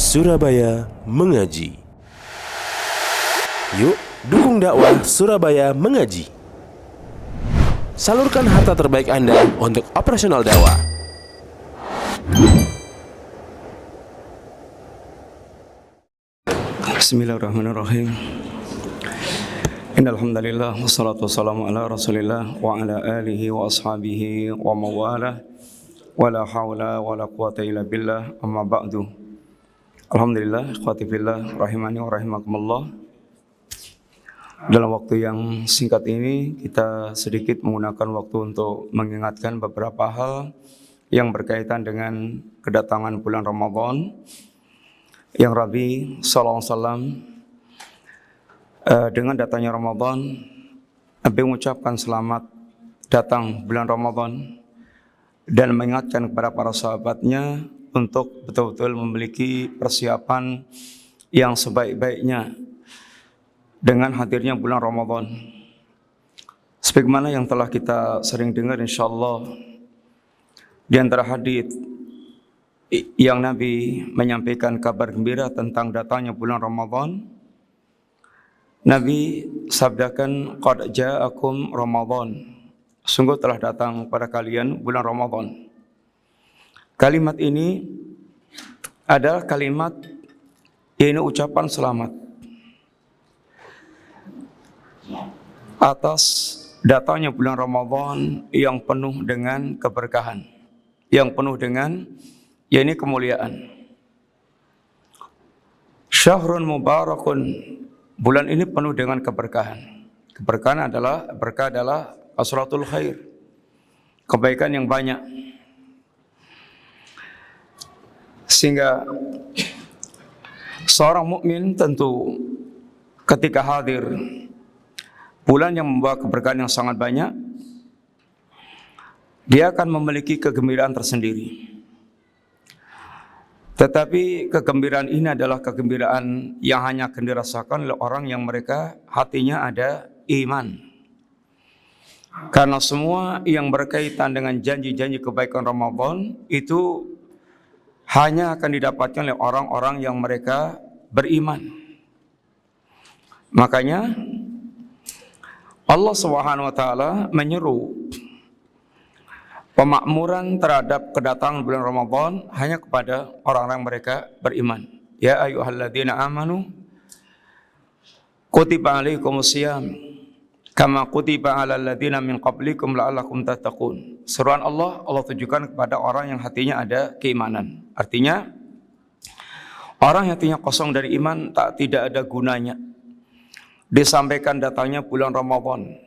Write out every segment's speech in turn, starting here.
Surabaya Mengaji. Yuk, dukung dakwah Surabaya Mengaji. Salurkan harta terbaik Anda untuk operasional dakwah. Bismillahirrahmanirrahim. Innalhamdulillah wassalatu wassalamu ala Rasulillah wa ala alihi wa ashabihi wa mawalah. Wala hawla wala quwata illa billah, amma ba'du. Alhamdulillah, ikhwati fillah, rahimani wa rahimakumullah. Dalam waktu yang singkat ini kita sedikit menggunakan waktu untuk mengingatkan beberapa hal yang berkaitan dengan kedatangan bulan Ramadan yang Nabi sallallahu alaihi wasallam dengan datangnya Ramadan, Nabi mengucapkan selamat datang bulan Ramadan dan mengingatkan kepada para sahabatnya untuk betul-betul memiliki persiapan yang sebaik-baiknya dengan hadirnya bulan Ramadan. Sebagaimana yang telah kita sering dengar insyaallah di antara hadits yang Nabi menyampaikan kabar gembira tentang datangnya bulan Ramadan, Nabi sabdakan, qad ja'akum Ramadan, sungguh telah datang pada kalian bulan Ramadan. Kalimat ini adalah kalimat ini ucapan selamat atas datangnya bulan Ramadan yang penuh dengan keberkahan, yang penuh dengan kemuliaan. Syahrun mubarakun, bulan ini penuh dengan keberkahan. Keberkahan adalah berkah adalah asratul khair, kebaikan yang banyak. Sehingga seorang mukmin tentu ketika hadir bulan yang membawa keberkahan yang sangat banyak, dia akan memiliki kegembiraan tersendiri. Tetapi kegembiraan ini adalah kegembiraan yang hanya akan dirasakan oleh orang yang mereka hatinya ada iman. Karena semua yang berkaitan dengan janji-janji kebaikan Ramadan itu hanya akan didapatkan oleh orang-orang yang mereka beriman. Makanya Allah Subhanahu wa taala menyeru pemakmuran terhadap kedatangan bulan Ramadan hanya kepada orang-orang mereka beriman. Ya ayyuhalladzina amanu kutiba alaikumusiyam kama kutiba alal ladzina min qablikum la'allakum tattaqun. Seruan Allah tujukan kepada orang yang hatinya ada keimanan. Artinya orang yang hatinya kosong dari iman tidak ada gunanya disampaikan datangnya bulan Ramadan.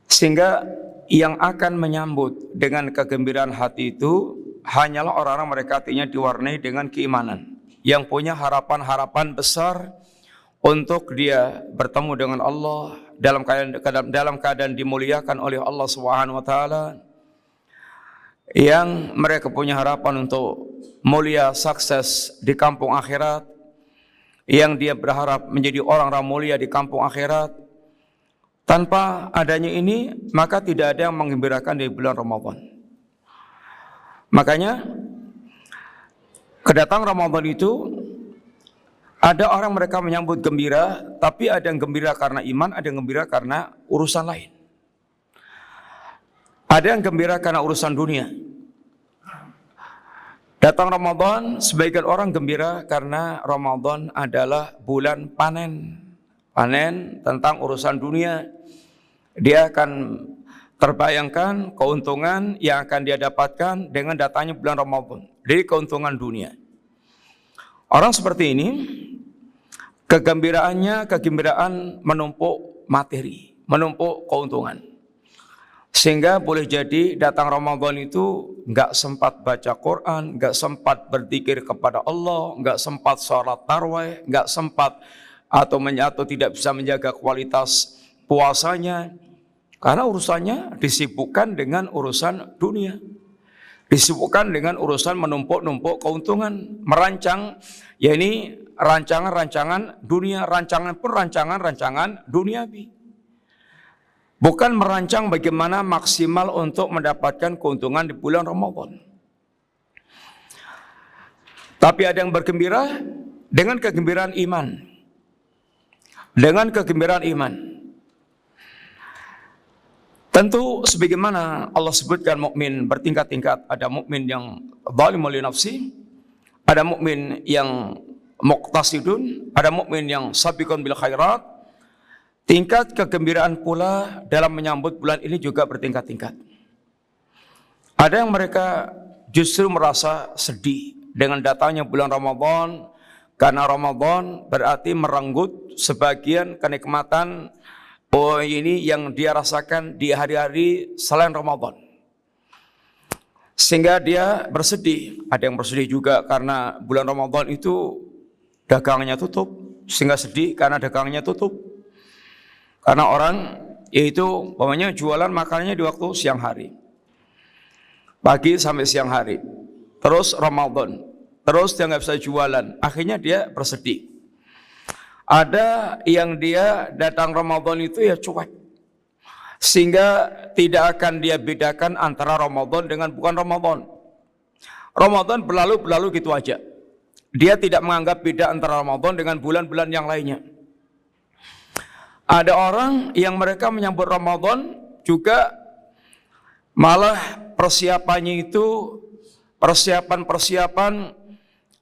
Sehingga yang akan menyambut dengan kegembiraan hati itu hanyalah orang-orang mereka hatinya diwarnai dengan keimanan, yang punya harapan-harapan besar untuk dia bertemu dengan Allah dalam keadaan dimuliakan oleh Allah Subhanahu wa taala, yang mereka punya harapan untuk mulia sukses di kampung akhirat, yang dia berharap menjadi orang-orang mulia di kampung akhirat. Tanpa adanya ini, maka tidak ada yang menggembirakan di bulan Ramadan. Makanya kedatangan Ramadan itu ada orang mereka menyambut gembira, tapi ada yang gembira karena iman, ada yang gembira karena urusan lain. Ada yang gembira karena urusan dunia. Datang Ramadan, sebagian orang gembira karena Ramadan adalah bulan panen. Panen tentang urusan dunia. Dia akan terbayangkan keuntungan yang akan dia dapatkan dengan datangnya bulan Ramadan dari keuntungan dunia. Orang seperti ini kegembiraan menumpuk materi, menumpuk keuntungan. Sehingga boleh jadi datang Ramadan itu enggak sempat baca Quran, enggak sempat berzikir kepada Allah, enggak sempat sholat tarawih, enggak sempat atau tidak bisa menjaga kualitas puasanya, karena urusannya disibukkan dengan urusan dunia, disibukkan dengan urusan menumpuk-numpuk keuntungan, merancang rancangan-rancangan dunia, rancangan duniawi. Bukan merancang bagaimana maksimal untuk mendapatkan keuntungan di bulan Ramadan. Tapi ada yang bergembira dengan kegembiraan iman. Dengan kegembiraan iman. Tentu sebagaimana Allah sebutkan mukmin bertingkat-tingkat, ada mukmin yang zalim li nafsi, ada mukmin yang muqtasidun, ada mukmin yang sabiqun bil khairat. Tingkat kegembiraan pula dalam menyambut bulan ini juga bertingkat-tingkat. Ada yang mereka justru merasa sedih dengan datangnya bulan Ramadan, karena Ramadan berarti merenggut sebagian kenikmatan ini yang dia rasakan di hari-hari selain Ramadan. Sehingga dia bersedih. Ada yang bersedih juga karena bulan Ramadan itu dagangnya tutup. Sehingga sedih karena dagangnya tutup. Karena orang yaitu umpamanya jualan makanannya di waktu siang hari. Pagi sampai siang hari. Terus Ramadan. Terus dia nggak bisa jualan. Akhirnya dia bersedih. Ada yang dia datang Ramadan itu ya cuek. Sehingga tidak akan dia bedakan antara Ramadan dengan bukan Ramadan. Ramadan berlalu gitu aja. Dia tidak menganggap beda antara Ramadan dengan bulan-bulan yang lainnya. Ada orang yang mereka menyambut Ramadan juga malah persiapannya itu persiapan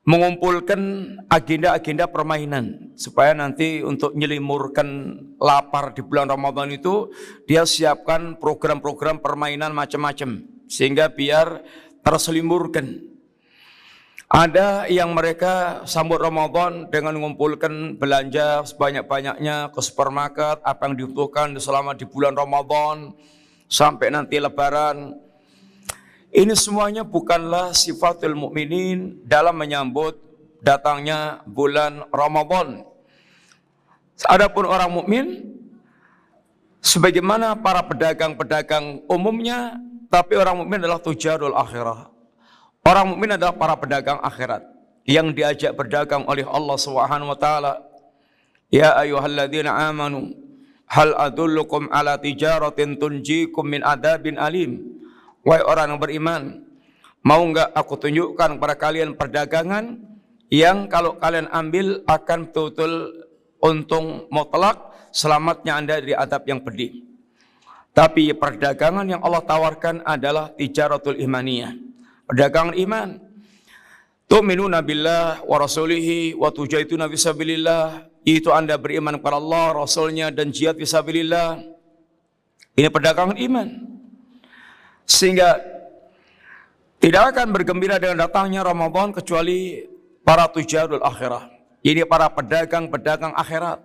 mengumpulkan agenda-agenda permainan supaya nanti untuk nyelimurkan lapar di bulan Ramadan itu dia siapkan program-program permainan macam-macam sehingga biar terselimurkan. Ada yang mereka sambut Ramadan dengan mengumpulkan belanja sebanyak-banyaknya ke supermarket, apa yang dibutuhkan selama di bulan Ramadan sampai nanti Lebaran. Ini semuanya bukanlah sifatul mukminin dalam menyambut datangnya bulan Ramadan. Adapun orang mukmin sebagaimana para pedagang-pedagang umumnya, tapi orang mukmin adalah tujarul akhirah. Orang mukmin adalah para pedagang akhirat yang diajak berdagang oleh Allah Subhanahu wa taala. Ya ayyuhalladzina amanu hal adullukum ala tijaratin tunjikum min adabin alim. Wahai orang yang beriman, mau enggak aku tunjukkan kepada kalian perdagangan yang kalau kalian ambil akan betul-betul untung mutlak, selamatnya Anda dari adab yang pedih. Tapi perdagangan yang Allah tawarkan adalah tijaratul imaniyah, perdagangan iman. Tu'minuna billah wa rasulihi wa tujahiduna fisabilillah, itu Anda beriman kepada Allah, Rasulnya dan jihad fisabilillah. Ini perdagangan iman. Sehingga tidak akan bergembira dengan datangnya Ramadan kecuali para tujarul akhirah. Ini para pedagang-pedagang akhirat.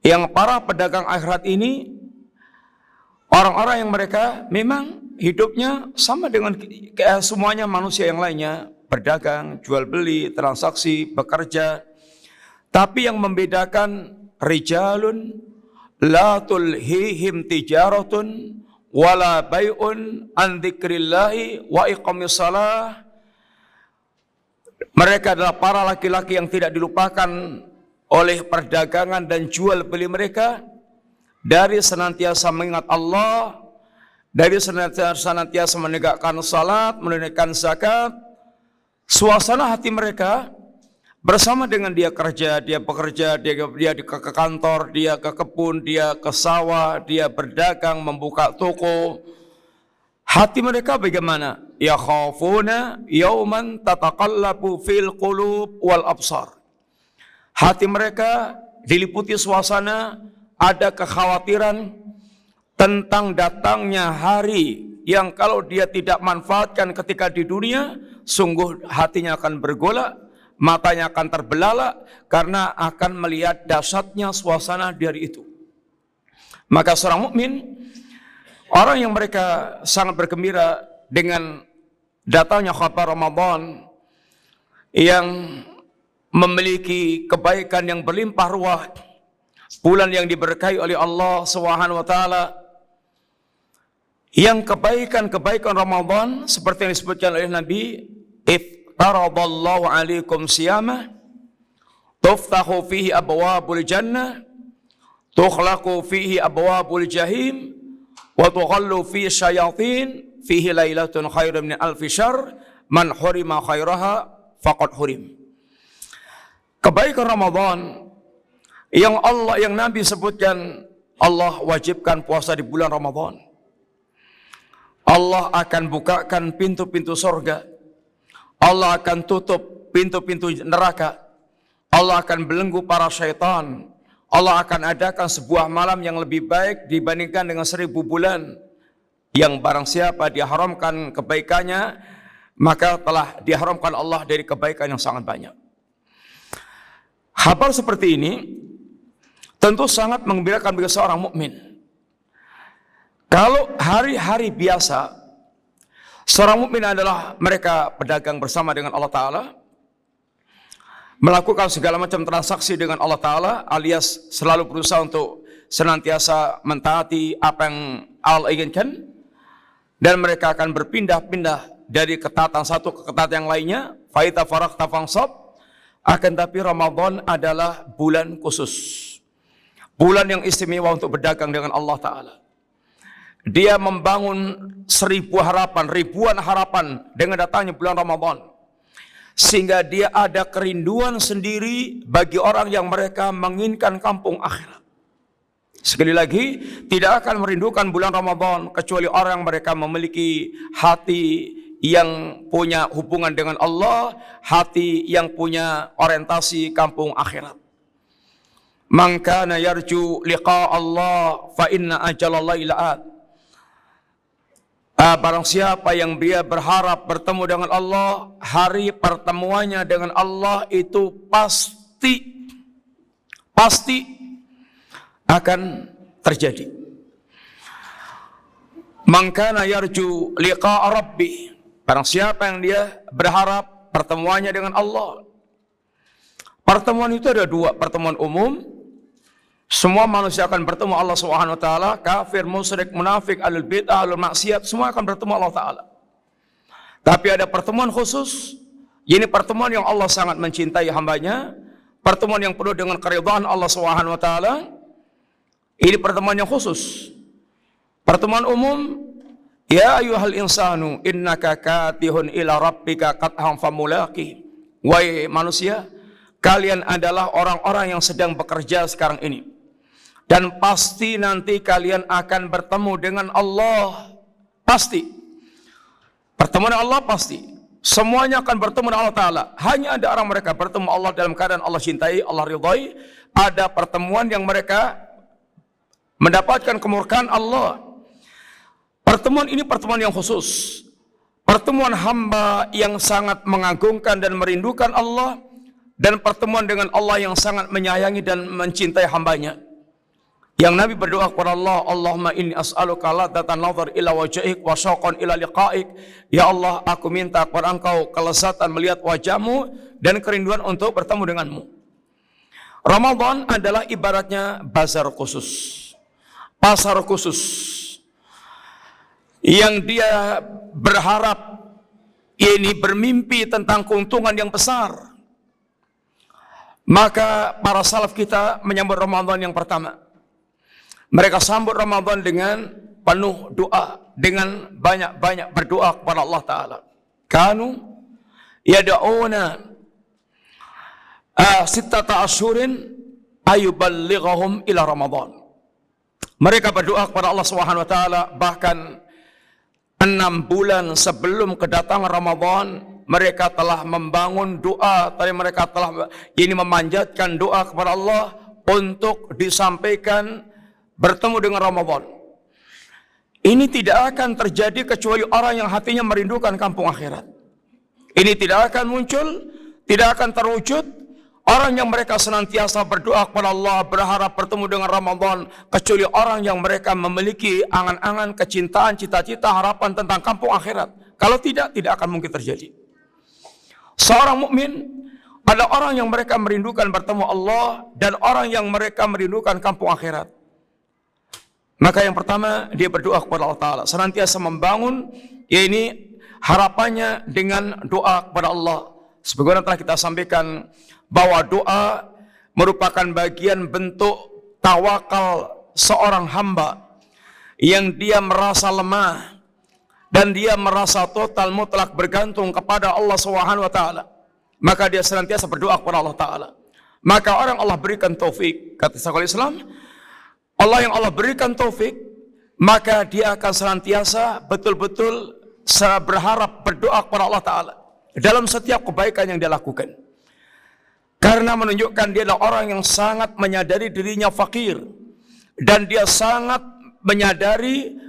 Yang para pedagang akhirat ini orang-orang yang mereka memang hidupnya sama dengan semuanya manusia yang lainnya. Berdagang, jual beli, transaksi, bekerja. Tapi yang membedakan rijalun la tulhihim tijaratun wala bai'un an dzikrillahi wa iqamis shalah. Mereka adalah para laki-laki yang tidak dilupakan oleh perdagangan dan jual beli mereka dari senantiasa mengingat Allah, dari senantiasa menegakkan salat, menunaikan zakat. Suasana hati mereka bersama dengan dia kerja, dia bekerja, dia ke kantor, dia ke kebun, dia ke sawah, dia berdagang, membuka toko. Hati mereka bagaimana? Ya khafuna yauman tataqallabu fil qulub wal absar. Hati mereka diliputi suasana ada kekhawatiran tentang datangnya hari yang kalau dia tidak manfaatkan ketika di dunia, sungguh hatinya akan bergolak, matanya akan terbelalak karena akan melihat dahsyatnya suasana di hari itu. Maka seorang mukmin, orang yang mereka sangat bergembira dengan datangnya khabar Ramadan yang memiliki kebaikan yang berlimpah ruah, bulan yang diberkahi oleh Allah Subhanahu wa taala, yang kebaikan-kebaikan Ramadan seperti yang disebutkan oleh Nabi, "Iftaradallahu alaikum siyamah tuftahu fihi abwabul jannah tukhlaqu fihi abwabul jahim wa tughallu fihi syayatin fihi lailatun khairum min alfi syahr man hurima khairaha faqad hurim. Kebaikan Ramadan yang Nabi sebutkan, Allah wajibkan puasa di bulan Ramadan. Allah akan bukakan pintu-pintu surga. Allah akan tutup pintu-pintu neraka. Allah akan belenggu para syaitan. Allah akan adakan sebuah malam yang lebih baik dibandingkan dengan 1000 bulan. Yang barang siapa diharamkan kebaikannya, maka telah diharamkan Allah dari kebaikan yang sangat banyak. Kabar seperti ini tentu sangat menggembirakan bagi seorang mukmin. Kalau hari-hari biasa, seorang mukmin adalah mereka pedagang bersama dengan Allah Ta'ala, melakukan segala macam transaksi dengan Allah Ta'ala, alias selalu berusaha untuk senantiasa mentaati apa yang Allah inginkan, dan mereka akan berpindah-pindah dari ketaatan satu ke ketaatan yang lainnya. Faita faraghta fansab. Akan tapi Ramadan adalah bulan khusus, bulan yang istimewa untuk berdagang dengan Allah Ta'ala. Dia membangun 1000 harapan, ribuan harapan dengan datangnya bulan Ramadan, sehingga dia ada kerinduan sendiri bagi orang yang mereka menginginkan kampung akhirat. Sekali lagi, tidak akan merindukan bulan Ramadan kecuali orang yang mereka memiliki hati yang punya hubungan dengan Allah, hati yang punya orientasi kampung akhirat. Man kana yarju liqa Allah fa inna ajalallahi la'at. Barang siapa yang dia berharap bertemu dengan Allah, hari pertemuannya dengan Allah itu pasti akan terjadi. Man kana yarju liqa rabbi. Barang siapa yang dia berharap pertemuannya dengan Allah. Pertemuan itu ada 2, pertemuan umum. Semua manusia akan bertemu Allah Subhanahu wa taala, kafir, musyrik, munafik, ahlul bid'ah, ahlul maksiat, semua akan bertemu Allah Ta'ala. Tapi ada pertemuan khusus. Ini pertemuan yang Allah sangat mencintai hambanya, pertemuan yang penuh dengan keridhaan Allah Subhanahu wa taala. Ini pertemuan yang khusus. Pertemuan umum, ya ayyuhal insanu innaka katihun ila rabbika qadham famulaqi. Wahai manusia, kalian adalah orang-orang yang sedang bekerja sekarang ini, dan pasti nanti kalian akan bertemu dengan Allah. Pasti. Pertemuan Allah pasti. Semuanya akan bertemu dengan Allah Ta'ala. Hanya ada orang mereka bertemu Allah dalam keadaan Allah cintai, Allah ridhai. Ada pertemuan yang mereka mendapatkan kemurkaan Allah. Pertemuan ini pertemuan yang khusus. Pertemuan hamba yang sangat mengagungkan dan merindukan Allah, dan pertemuan dengan Allah yang sangat menyayangi dan mencintai hambanya. Yang Nabi berdoa kepada Allah, Allahumma inni as'aluka ladzatan nazar ila wajhik wa syauqan ila liqa'ik. Ya Allah, aku minta kepada Engkau kelezatan melihat wajahmu dan kerinduan untuk bertemu denganmu. Ramadan adalah ibaratnya bazar khusus, pasar khusus, yang dia berharap, ini bermimpi tentang keuntungan yang besar. Maka para salaf kita menyambut Ramadan yang pertama, mereka sambut Ramadan dengan penuh doa, dengan banyak-banyak berdoa kepada Allah Ta'ala. Kanu yada'una sittata asyurin ayuballighahum ila Ramadan. Mereka berdoa kepada Allah Subhanahu wa taala bahkan 6 bulan sebelum kedatangan Ramadan. Mereka telah membangun doa, mereka telah memanjatkan doa kepada Allah untuk disampaikan bertemu dengan Ramadan. Ini tidak akan terjadi kecuali orang yang hatinya merindukan kampung akhirat. Ini tidak akan muncul, tidak akan terwujud orang yang mereka senantiasa berdoa kepada Allah, berharap bertemu dengan Ramadan, kecuali orang yang mereka memiliki angan-angan, kecintaan, cita-cita, harapan tentang kampung akhirat. Kalau tidak akan mungkin terjadi. Seorang mukmin adalah orang yang mereka merindukan bertemu Allah, dan orang yang mereka merindukan kampung akhirat. Maka yang pertama, dia berdoa kepada Allah Ta'ala, senantiasa membangun harapannya dengan doa kepada Allah. Sebagaimana telah kita sampaikan, bahwa doa merupakan bagian bentuk tawakal seorang hamba yang dia merasa lemah dan dia merasa total mutlak bergantung kepada Allah Subhanahu wa taala. maka dia senantiasa berdoa kepada Allah Ta'ala. Maka orang Allah berikan taufik, kata Syekhul Islam, Allah yang Allah berikan taufik, maka dia akan senantiasa betul-betul berharap berdoa kepada Allah Ta'ala dalam setiap kebaikan yang dia lakukan. Karena menunjukkan dia adalah orang yang sangat menyadari dirinya fakir, dan dia sangat menyadari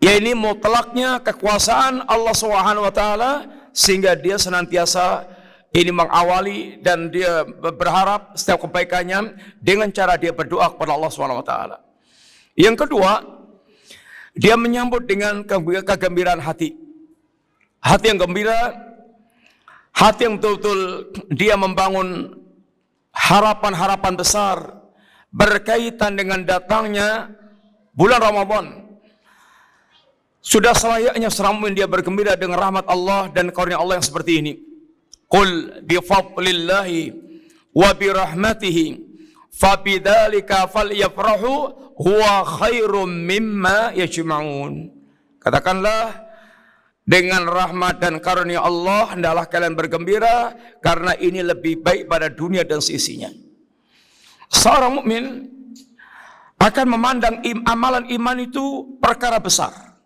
ini mutlaknya kekuasaan Allah Subhanahu wa taala, sehingga dia senantiasa ini mengawali dan dia berharap setiap kebaikannya dengan cara dia berdoa kepada Allah Subhanahu wa taala. Yang kedua, dia menyambut dengan kegembiraan hati. Hati yang gembira, hati yang betul-betul dia membangun harapan-harapan besar berkaitan dengan datangnya bulan Ramadan. Sudah selayaknya seorang mukmin dia bergembira dengan rahmat Allah dan karunia Allah yang seperti ini. Qul bi fadlillahi wa bi rahmatihi fa bidzalika falyafrahu huwa khairum mimma yajma'un. Katakanlah, dengan rahmat dan karunia Allah hendaklah kalian bergembira, karena ini lebih baik pada dunia dan seisinya. Seorang mukmin akan memandang amalan iman itu perkara besar.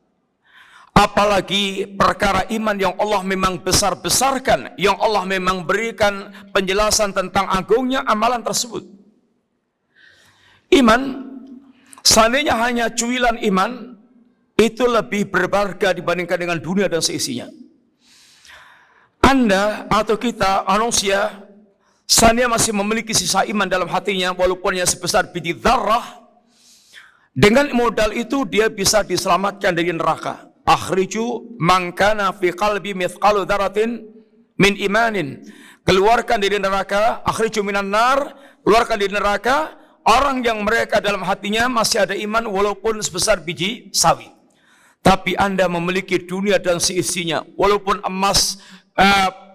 Apalagi perkara iman yang Allah memang besar-besarkan, yang Allah memang berikan penjelasan tentang agungnya amalan tersebut. Iman, seandainya hanya cuilan iman, itu lebih berharga dibandingkan dengan dunia dan seisinya. Anda atau kita manusia, seandainya masih memiliki sisa iman dalam hatinya, walaupun yang sebesar biji dzarrah, dengan modal itu dia bisa diselamatkan dari neraka. Akhriju man kana fi qalbi mithqalu dzarratin min imanin. Keluarkan dari neraka, akhriju minan nar, keluarkan dari neraka orang yang mereka dalam hatinya masih ada iman walaupun sebesar biji sawi. Tapi Anda memiliki dunia dan seisinya, walaupun emas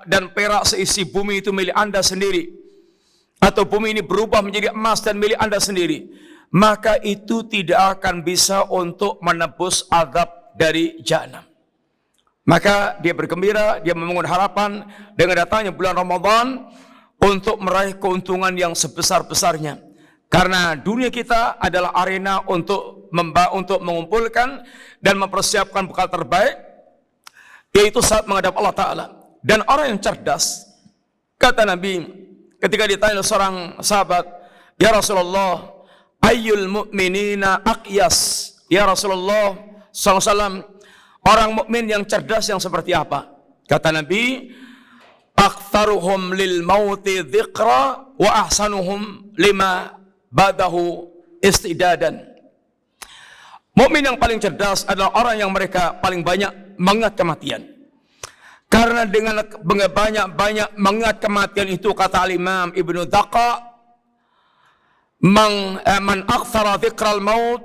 dan perak seisi bumi itu milik Anda sendiri, atau bumi ini berubah menjadi emas dan milik Anda sendiri, maka itu tidak akan bisa untuk menebus azab dari jahanam. Maka dia bergembira, dia membangun harapan dengan datangnya bulan Ramadan untuk meraih keuntungan yang sebesar-besarnya. Karena dunia kita adalah arena untuk mengumpulkan dan mempersiapkan bekal terbaik, yaitu saat menghadap Allah Ta'ala. Dan orang yang cerdas, kata Nabi ketika ditanya seorang sahabat, "Ya Rasulullah, ayyul mu'minina aqyas?" Ya Rasulullah SAW, orang mukmin yang cerdas yang seperti apa? Kata Nabi, "Aktsaruhum lil mauti dzikra wa ahsanuhum lima badahu istidadan." Mukmin yang paling cerdas adalah orang yang mereka paling banyak mengingat kematian. Karena dengan banyak mengingat kematian itu, kata Imam Ibnu Daqa, man aktsara dzikral maut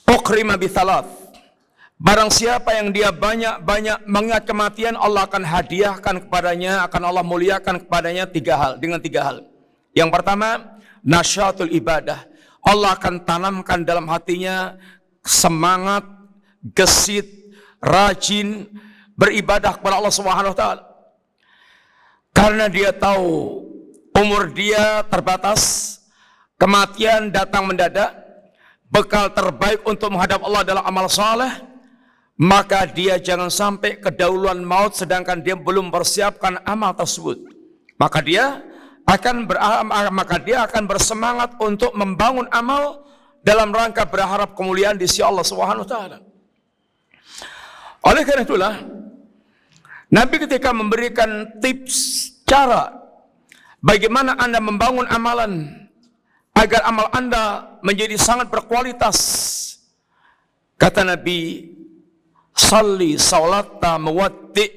ukrima bi thalath. Barang siapa yang dia banyak mengingat kematian, Allah akan hadiahkan kepadanya, akan Allah muliakan kepadanya dengan tiga hal. Yang pertama, nasyatul ibadah. Allah akan tanamkan dalam hatinya semangat, gesit, rajin beribadah kepada Allah Subhanahu wa taala. Karena dia tahu umur dia terbatas, kematian datang mendadak, bekal terbaik untuk menghadap Allah adalah amal saleh, maka dia jangan sampai kedahuluan maut sedangkan dia belum mempersiapkan amal tersebut. Maka dia akan bersemangat untuk membangun amal dalam rangka berharap kemuliaan di sisi Allah Subhanahu wa taala. Oleh karena itulah Nabi ketika memberikan tips cara bagaimana Anda membangun amalan agar amal Anda menjadi sangat berkualitas, kata Nabi, "Salli salata muwaddi."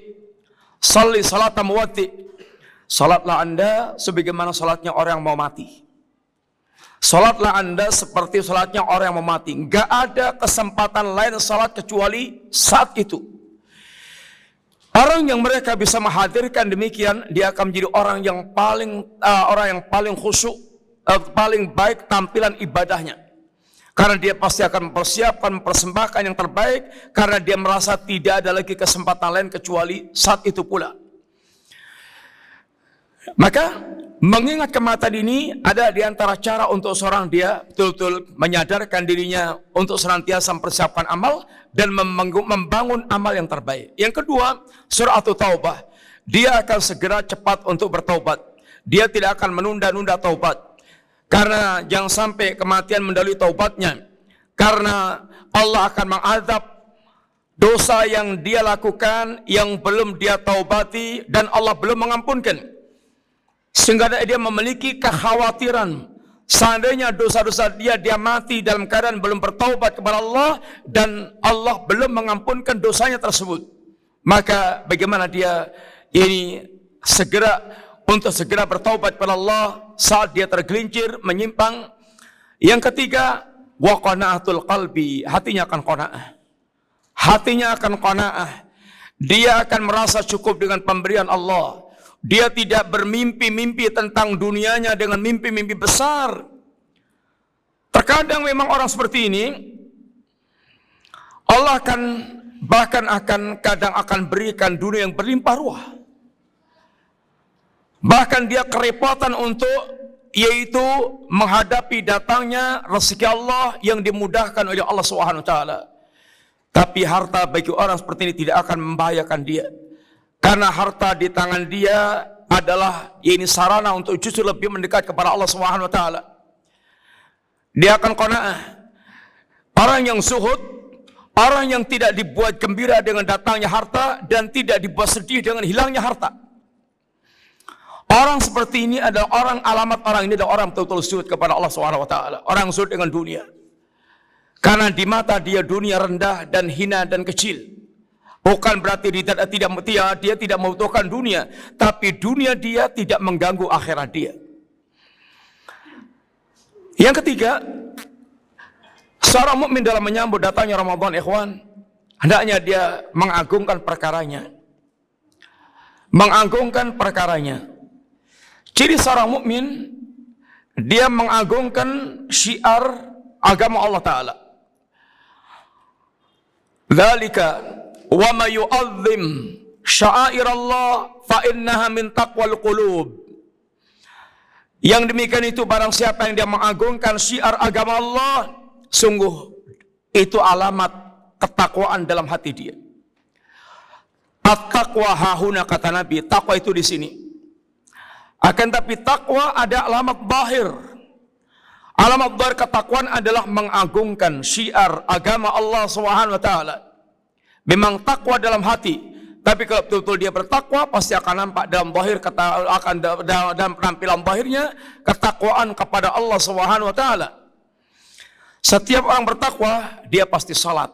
Salli salata muwaddi. Salatlah Anda sebagaimana salatnya orang yang mau mati. Salatlah Anda seperti salatnya orang yang mau mati. Enggak ada kesempatan lain salat kecuali saat itu. Orang yang mereka bisa menghadirkan demikian, dia akan menjadi orang yang paling khusyuk, paling baik tampilan ibadahnya. Karena dia pasti akan mempersembahkan yang terbaik, karena dia merasa tidak ada lagi kesempatan lain kecuali saat itu pula. Maka mengingat kematian ini ada di antara cara untuk seorang dia betul-betul menyadarkan dirinya untuk senantiasa mempersiapkan amal dan membangun amal yang terbaik. Yang kedua, surah At-Taubah. Dia akan segera cepat untuk bertaubat. Dia tidak akan menunda-nunda taubat. Karena jangan sampai kematian mendahului taubatnya. Karena Allah akan mengadab dosa yang dia lakukan yang belum dia taubati dan Allah belum mengampunkan. Sehingga dia memiliki kekhawatiran seandainya dosa-dosa dia mati dalam keadaan belum bertaubat kepada Allah dan Allah belum mengampunkan dosanya tersebut. Maka bagaimana dia ini segera bertaubat kepada Allah saat dia tergelincir menyimpang. Yang ketiga, wa qana'atul qalbi, hatinya akan qanaah. Hatinya akan qanaah. Dia akan merasa cukup dengan pemberian Allah. Dia tidak bermimpi-mimpi tentang dunianya dengan mimpi-mimpi besar. Terkadang memang orang seperti ini Allah kadang akan berikan dunia yang berlimpah ruah. Bahkan dia kerepotan yaitu menghadapi datangnya rezeki Allah yang dimudahkan oleh Allah SWT. Tapi harta bagi orang seperti ini tidak akan membahayakan dia. Karena harta di tangan dia adalah sarana untuk justru lebih mendekat kepada Allah SWT. Dia akan qanaah. Orang yang zuhud, orang yang tidak dibuat gembira dengan datangnya harta dan tidak dibuat sedih dengan hilangnya harta. Orang seperti ini adalah alamat orang ini adalah orang betul-betul zuhud kepada Allah SWT. Orang zuhud dengan dunia. Karena di mata dia dunia rendah dan hina dan kecil. Bukan berarti dia tidak membutuhkan dunia, tapi dunia dia tidak mengganggu akhirat dia. Yang ketiga, seorang mukmin dalam menyambut datangnya Ramadan, ikhwan, hendaknya dia mengagungkan perkaranya. Mengagungkan perkaranya. Ciri seorang mukmin, dia mengagungkan syiar agama Allah Ta'ala. Dzalika wa ma yu'azzim sya'airallah fa innaha min taqwal qulub. Yang demikian itu barang siapa yang dia mengagungkan syiar agama Allah, sungguh itu alamat ketakwaan dalam hati dia. At-taqwa hahuna, kata Nabi, takwa itu di sini. Akan tapi takwa ada alamat zahir. Alamat zahir ketakwaan adalah mengagungkan syiar agama Allah Subhanahu wa taala. Memang takwa dalam hati, tapi kalau betul-betul dia bertakwa pasti akan nampak dalam zahir, dalam penampilan zahirnya ketakwaan kepada Allah Subhanahu wa taala. Setiap orang bertakwa dia pasti salat.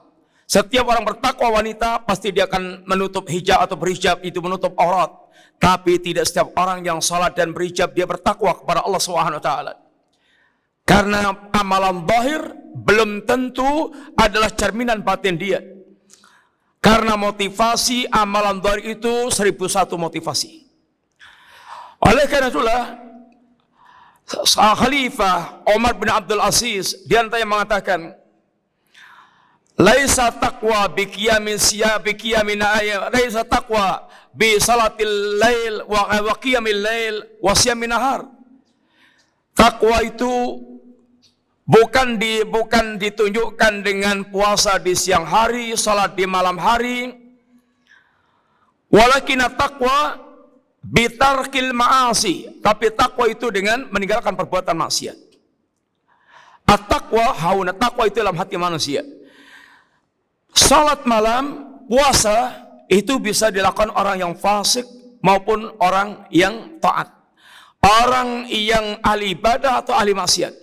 Setiap orang bertakwa wanita pasti dia akan menutup hijab atau berhijab, itu menutup aurat. Tapi tidak setiap orang yang salat dan berhijab dia bertakwa kepada Allah Subhanahu wa taala. Karena amalan zahir belum tentu adalah cerminan batin dia. Karena motivasi amalan zahir itu 1001 motivasi. Oleh karena itulah Khalifah Umar bin Abdul Aziz di antaranya mengatakan, laisa taqwa bi qiyamin ayat, laisa taqwa bi salatil lail wa qiyamil lail wa siyamin nahar. Takwa itu bukan ditunjukkan dengan puasa di siang hari, salat di malam hari. Walakin taqwa bi tarkil ma'asi, tapi takwa itu dengan meninggalkan perbuatan maksiat. At-taqwa hauna, takwa itu dalam hati manusia. Salat malam, puasa itu bisa dilakukan orang yang fasik maupun orang yang taat. Orang yang ahli ibadah atau ahli maksiat.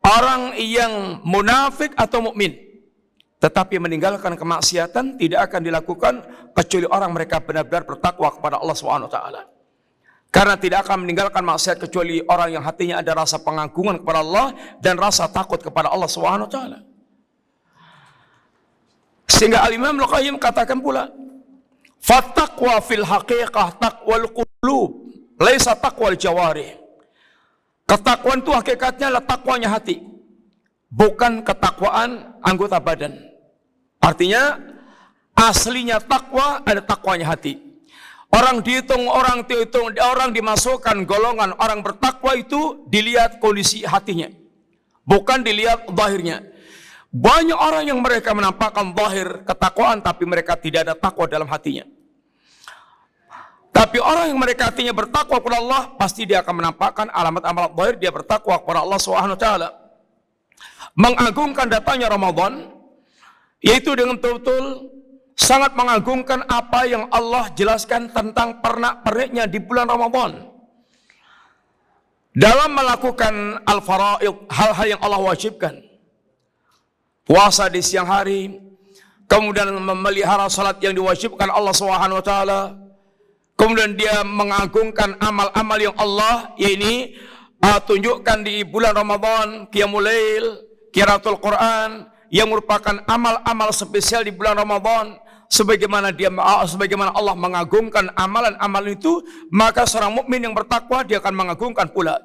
Orang yang munafik atau mukmin. Tetapi meninggalkan kemaksiatan tidak akan dilakukan kecuali orang mereka benar-benar bertakwa kepada Allah SWT. Karena tidak akan meninggalkan maksiat kecuali orang yang hatinya ada rasa pengagungan kepada Allah dan rasa takut kepada Allah SWT. Sehingga Al-Imam Al-Qayyim katakan pula, fattaqwa fil haqiqah taqwal qulub, laisa taqwal jawarih. Ketakwaan itu hakikatnya adalah takwanya hati, bukan ketakwaan anggota badan. Artinya aslinya takwa ada takwanya hati. Orang dihitung, orang dimasukkan golongan orang bertakwa itu dilihat kondisi hatinya, bukan dilihat zahirnya. Banyak orang yang mereka menampakkan zahir ketakwaan, tapi mereka tidak ada takwa dalam hatinya. Tapi orang yang mereka hatinya bertakwa kepada Allah, pasti dia akan menampakkan alamat-alamat zahir dia bertakwa kepada Allah Subhanahu wa taala. Mengagungkan datangnya Ramadan, yaitu dengan betul-betul sangat mengagungkan apa yang Allah jelaskan tentang pernak-perniknya di bulan Ramadan. Dalam melakukan al-faraid, hal-hal yang Allah wajibkan. Puasa di siang hari, kemudian memelihara salat yang diwajibkan Allah Subhanahu wa taala. Kemudian dia mengagungkan amal-amal yang Allah ini tunjukkan di bulan Ramadan, qiyamul lail, qiraatul Quran, yang merupakan amal-amal spesial di bulan Ramadan. Sebagaimana Allah mengagungkan amalan-amal itu, maka seorang mukmin yang bertakwa dia akan mengagungkan pula.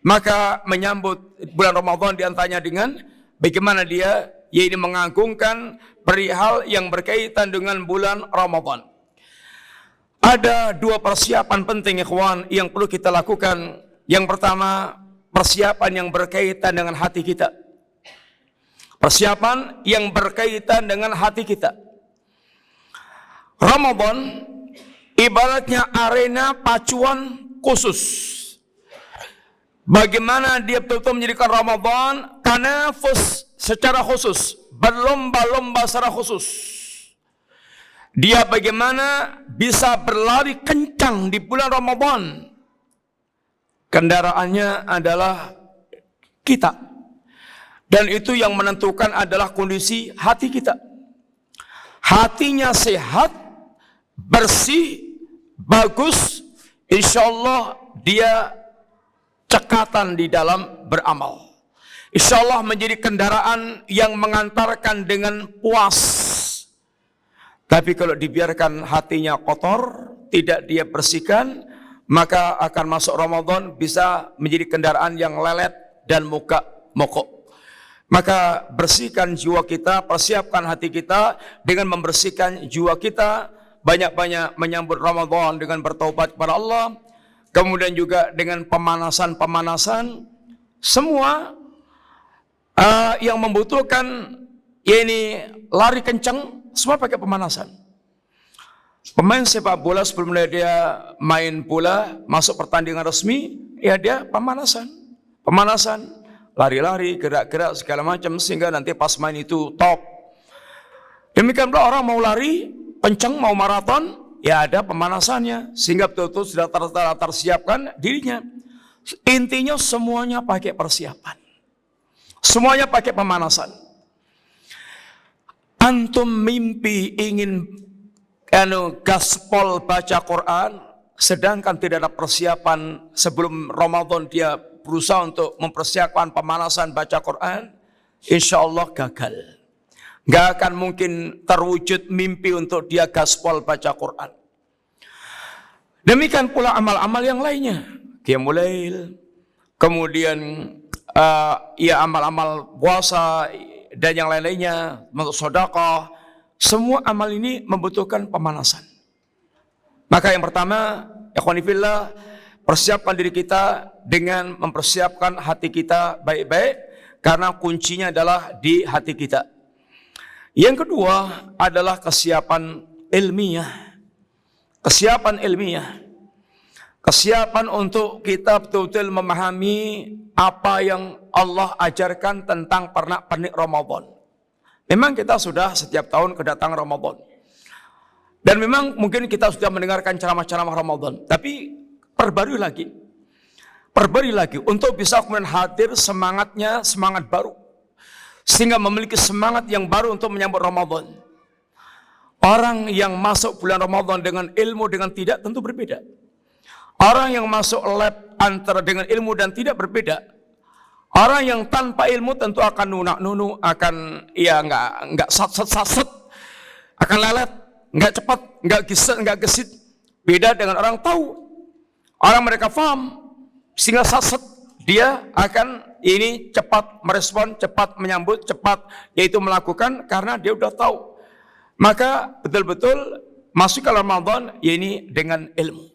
Maka menyambut bulan Ramadan diantaranya dengan bagaimana dia yaitu mengagungkan perihal yang berkaitan dengan bulan Ramadan. Ada dua persiapan penting ikhwan yang perlu kita lakukan. Yang pertama, persiapan yang berkaitan dengan hati kita. Persiapan yang berkaitan dengan hati kita. Ramadan ibaratnya arena pacuan khusus. Bagaimana dia betul-betul menjadikan Ramadan tanafus secara khusus, berlomba-lomba secara khusus. Dia bagaimana bisa berlari kencang di bulan Ramadan. Kendaraannya adalah kita. Dan itu yang menentukan adalah kondisi hati kita. Hatinya sehat, bersih, bagus, insya Allah dia cekatan di dalam beramal. Insya Allah menjadi kendaraan yang mengantarkan dengan puas. Tapi kalau dibiarkan hatinya kotor, tidak dia bersihkan, maka akan masuk Ramadan bisa menjadi kendaraan yang lelet dan muka mokok. Maka bersihkan jiwa kita, persiapkan hati kita dengan membersihkan jiwa kita, banyak-banyak menyambut Ramadan dengan bertaubat kepada Allah, kemudian juga dengan pemanasan-pemanasan, semua yang membutuhkan ini lari kencang, semua pakai pemanasan. Pemain sepak bola sebelum dia main bola, masuk pertandingan resmi, ya dia pemanasan, lari-lari, gerak-gerak segala macam sehingga nanti pas main itu top. Demikian pula orang mau lari kencang, mau maraton, ya ada pemanasannya sehingga betul-betul sudah tersiapkan dirinya. Intinya semuanya pakai persiapan, semuanya pakai pemanasan. Antum mimpi ingin gaspol baca Quran, sedangkan tidak ada persiapan sebelum Ramadan dia berusaha untuk mempersiapkan pemanasan baca Quran, insya Allah gagal. Gak akan mungkin terwujud mimpi untuk dia gaspol baca Quran. Demikian pula amal-amal yang lainnya, qiyamul lail, kemudian amal-amal puasa dan yang lain-lainnya, untuk sedekah, semua amal ini membutuhkan pemanasan. Maka yang pertama, ikhwani fillah, persiapkan diri kita dengan mempersiapkan hati kita baik-baik, karena kuncinya adalah di hati kita. Yang kedua adalah kesiapan ilmiah. Kesiapan ilmiah. Kesiapan untuk kita betul-betul memahami apa yang Allah ajarkan tentang pernak-pernik Ramadan. Memang kita sudah setiap tahun kedatangan Ramadan. Dan memang mungkin kita sudah mendengarkan ceramah-ceramah Ramadan. Tapi perbarui lagi untuk bisa kemudian hadir semangatnya, semangat baru, sehingga memiliki semangat yang baru untuk menyambut Ramadan. Orang yang masuk bulan Ramadan dengan ilmu dengan tidak tentu berbeda. Orang yang masuk lab antara dengan ilmu dan tidak berbeda. Orang yang tanpa ilmu tentu akan nunak-nunu, akan nggak sat-sat, akan lelet, nggak cepat, nggak gesit. Beda dengan orang tahu. Orang mereka faham, sehingga saset dia akan ini cepat merespon, cepat menyambut, cepat yaitu melakukan karena dia udah tahu. Maka betul-betul masuk ke Ramadan, ini dengan ilmu.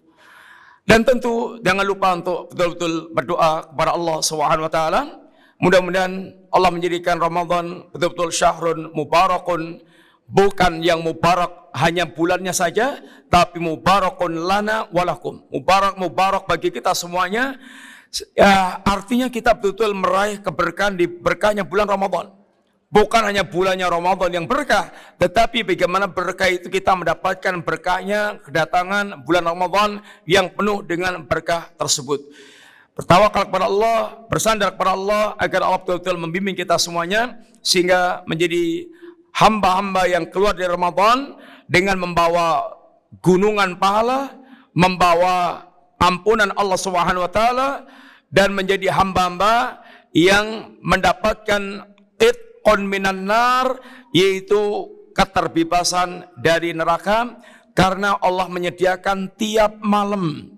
Dan tentu jangan lupa untuk betul-betul berdoa kepada Allah Subhanahu wa taala. Mudah-mudahan Allah menjadikan Ramadan betul-betul syahrun mubarakun, bukan yang mubarak hanya bulannya saja, tapi mubarakun lana walakum. Mubarak bagi kita semuanya. Ya, artinya kita betul-betul meraih keberkahan di berkahnya bulan Ramadan. Bukan hanya bulannya Ramadan yang berkah, tetapi bagaimana berkah itu kita mendapatkan berkahnya kedatangan bulan Ramadan yang penuh dengan berkah tersebut. Bertawakal kepada Allah, bersandar kepada Allah agar Allah betul-betul membimbing kita semuanya sehingga menjadi hamba-hamba yang keluar dari Ramadan dengan membawa gunungan pahala, membawa ampunan Allah Subhanahu wa taala, dan menjadi hamba-hamba yang mendapatkan itqun minan nar, yaitu keterbebasan dari neraka, karena Allah menyediakan tiap malam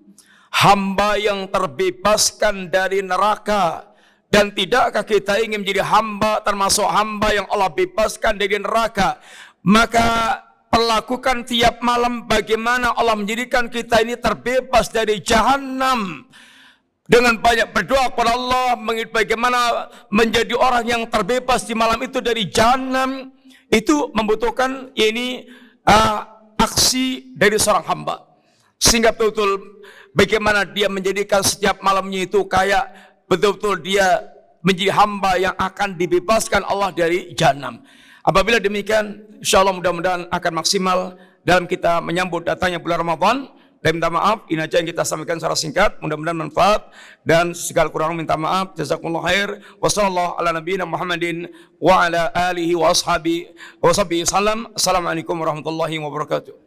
hamba yang terbebaskan dari neraka. Dan tidakkah kita ingin menjadi hamba termasuk hamba yang Allah bebaskan dari neraka? Maka perlakukan tiap malam bagaimana Allah menjadikan kita ini terbebas dari jahanam. Dengan banyak berdoa kepada Allah, bagaimana menjadi orang yang terbebas di malam itu dari jahanam, itu membutuhkan aksi dari seorang hamba. Sehingga betul-betul bagaimana dia menjadikan setiap malamnya itu kayak betul-betul dia menjadi hamba yang akan dibebaskan Allah dari jahanam. Apabila demikian, insyaallah mudah-mudahan akan maksimal dalam kita menyambut datangnya bulan Ramadan. Dan minta maaf, ini aja yang kita sampaikan secara singkat, mudah-mudahan manfaat, dan segala kurang minta maaf. Jazakumullah khair. Wassallallahu ala nabiyina Muhammadin wa ala alihi wa ashabihi wa sahbihi salam. Assalamualaikum warahmatullahi wabarakatuh.